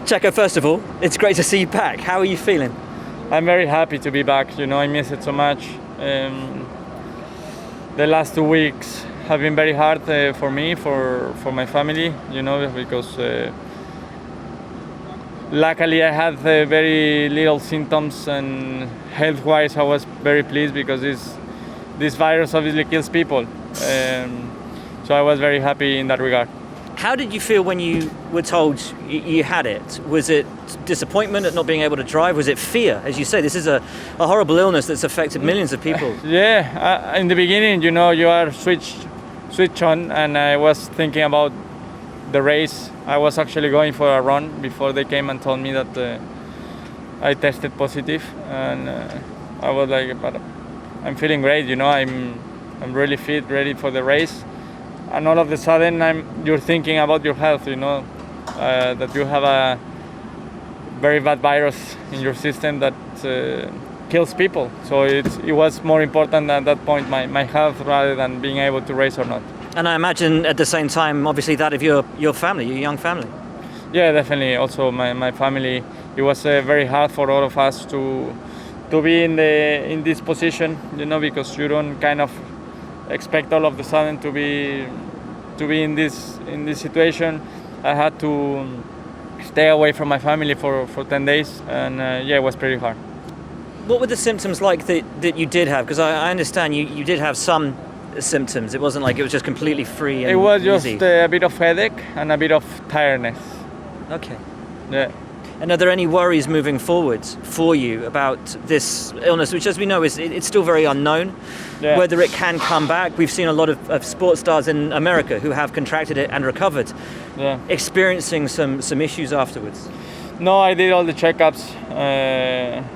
Checo, first of all, it's great to see you back. How are you feeling? I'm very happy to be back. I miss it so much. The last 2 weeks have been very hard for me, for my family, because luckily I had very little symptoms, and health-wise I was very pleased because this virus obviously kills people. So I was very happy in that regard. How did you feel when you were told you had it? Was it disappointment at not being able to drive? Was it fear? As you say, this is a horrible illness that's affected millions of people. Yeah, in the beginning, you are switch on, and I was thinking about the race. I was actually going for a run before they came and told me that I tested positive, and I was like, but I'm feeling great, I'm really fit, ready for the race. And all of a sudden, you're thinking about your health, that you have a very bad virus in your system that kills people. So it was more important at that point, my health, rather than being able to race or not. And I imagine at the same time, obviously, that of your family, your young family. Yeah, definitely. Also, my family. It was very hard for all of us to be in this position, because you don't kind of expect all of a sudden to be in this situation. I had to stay away from my family for 10 days, and it was pretty hard. What were the symptoms like that you did have? Because I understand you did have some symptoms. It wasn't like it was just completely free and it was easy. Just a bit of headache and a bit of tiredness. Okay. Yeah. And are there any worries moving forward for you about this illness, which, as we know, it's still very unknown, whether it can come back? We've seen a lot of sports stars in America who have contracted it and recovered, experiencing some issues afterwards. No, I did all the checkups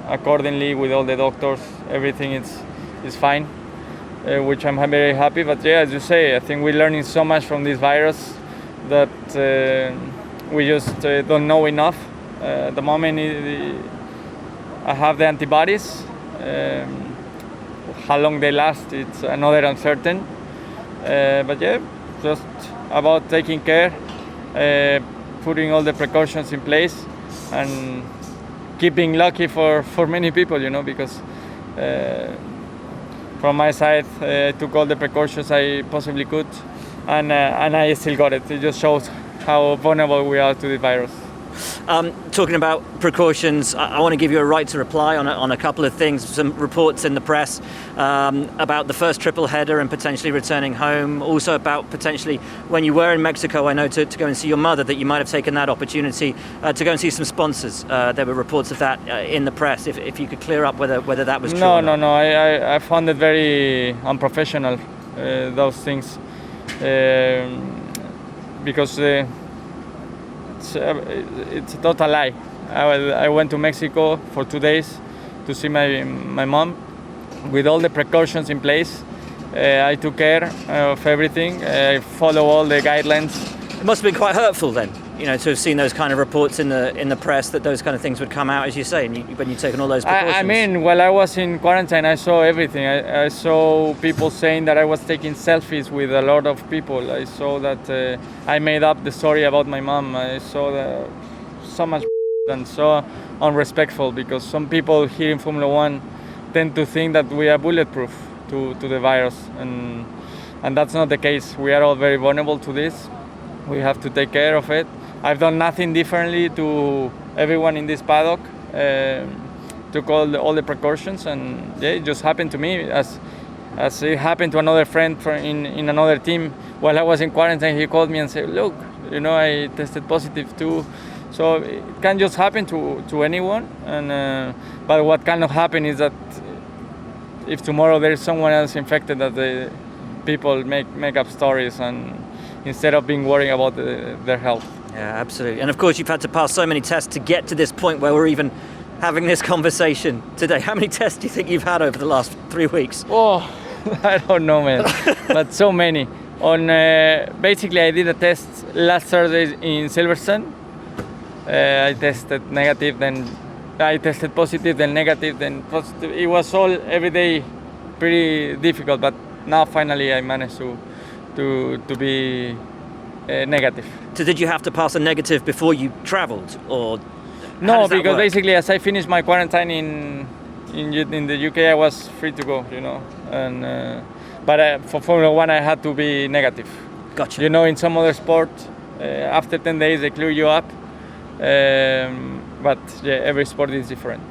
accordingly with all the doctors. Everything is fine, which I'm very happy. But as you say, I think we're learning so much from this virus that we just don't know enough. At the moment, I have the antibodies. How long they last, it's another uncertain. But just about taking care, putting all the precautions in place, and keeping lucky for many people, because from my side, I took all the precautions I possibly could, and I still got it. It just shows how vulnerable we are to the virus. Talking about precautions, I want to give you a right to reply on a couple of things. Some reports in the press about the first triple header and potentially returning home. Also about potentially when you were in Mexico, I know to go and see your mother, that you might have taken that opportunity to go and see some sponsors. There were reports of that in the press. If you could clear up whether that was true. No. I found it very unprofessional, those things, because it's a total lie. I went to Mexico for 2 days to see my mom with all the precautions in place. I took care of everything. I follow all the guidelines. It must have been quite hurtful then, to have seen those kind of reports in the press that those kind of things would come out, as you say, when you've taken all those precautions. I mean, while I was in quarantine, I saw everything. I saw people saying that I was taking selfies with a lot of people. I saw that I made up the story about my mom. I saw so much and so unrespectful, because some people here in Formula One tend to think that we are bulletproof to the virus, and that's not the case. We are all very vulnerable to this. We have to take care of it. I've done nothing differently to everyone in this paddock. Took all the precautions, and it just happened to me as it happened to another friend in another team. While I was in quarantine, he called me and said, "Look, I tested positive too." So it can just happen to anyone. And but what cannot happen is that if tomorrow there is someone else infected, that the people make up stories, and instead of being worried about their health. Yeah, absolutely. And of course, you've had to pass so many tests to get to this point where we're even having this conversation today. How many tests do you think you've had over the last 3 weeks? Oh, I don't know, man. But so many. Basically, I did a test last Thursday in Silverstone. I tested negative, then I tested positive, then negative, then positive. It was all every day pretty difficult, but now finally I managed to be negative. So did you have to pass a negative before you travelled, or how No, does that because work? basically, as I finished my quarantine in the UK, I was free to go, and but for Formula One, I had to be negative. Gotcha. In some other sport, after 10 days they clear you up, but yeah, every sport is different.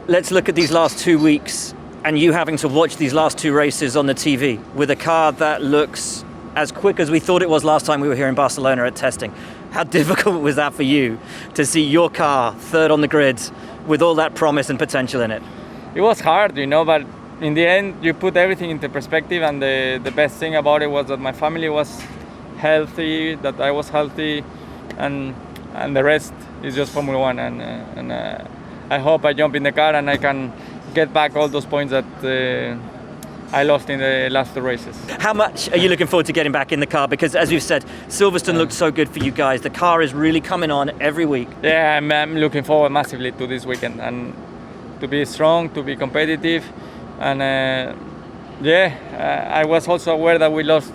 Let's look at these last 2 weeks and you having to watch these last two races on the TV with a car that looks as quick as we thought it was last time we were here in Barcelona at testing. How difficult was that for you to see your car third on the grid with all that promise and potential in it? It was hard, but in the end you put everything into perspective, and the best thing about it was that my family was healthy, that I was healthy, and the rest is just Formula One, and I hope I jump in the car and I can get back all those points that I lost in the last two races. How much are you looking forward to getting back in the car? Because as you've said, Silverstone looked so good for you guys. The car is really coming on every week. Yeah, I'm looking forward massively to this weekend, and to be strong, to be competitive, and I was also aware that we lost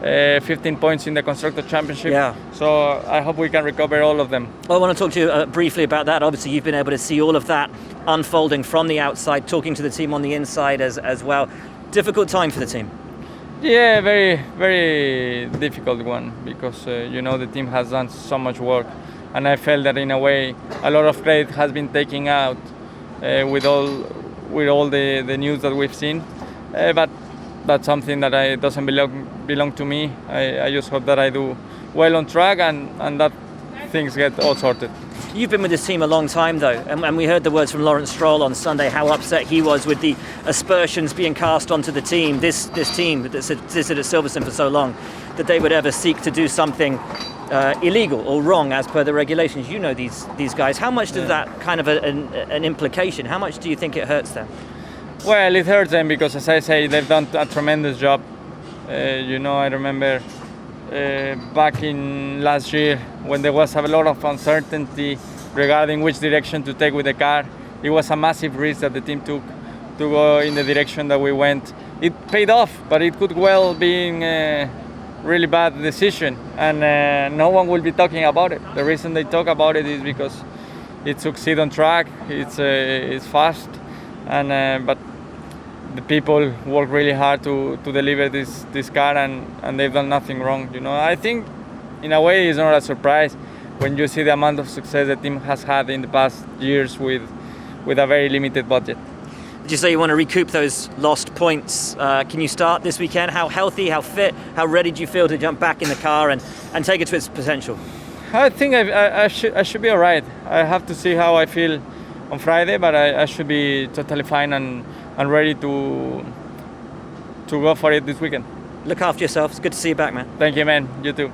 15 points in the Constructor Championship. Yeah. So I hope we can recover all of them. Well, I want to talk to you briefly about that. Obviously, you've been able to see all of that unfolding from the outside, talking to the team on the inside as well. Difficult time for the team. Yeah, very, very difficult one, because the team has done so much work, and I felt that in a way a lot of credit has been taken out with all the news that we've seen, but that's something that doesn't belong to me. I just hope that I do well on track, and that things get all sorted. You've been with this team a long time, though, and we heard the words from Lawrence Stroll on Sunday, how upset he was with the aspersions being cast onto the team, this team that's existed at Silverstone for so long, that they would ever seek to do something illegal or wrong as per the regulations. You know these guys. How much does that kind of an implication? How much do you think it hurts them? Well, it hurts them because, as I say, they've done a tremendous job. I remember back in last year when there was a lot of uncertainty regarding which direction to take with the car. It was a massive risk that the team took to go in the direction that we went. It paid off, but it could well be a really bad decision, and no one will be talking about it. The reason they talk about it is because it succeeds on track, it's fast, and but the people work really hard to deliver this car, and they've done nothing wrong. I think in a way it's not a surprise when you see the amount of success the team has had in the past years with a very limited budget. Did you say you want to recoup those lost points? Can you start this weekend? How healthy, how fit, how ready do you feel to jump back in the car and take it to its potential? I think I should be all right. I have to see how I feel on Friday, but I should be totally fine and ready to go for it this weekend. Look after yourself. It's good to see you back, man. Thank you, man. You too.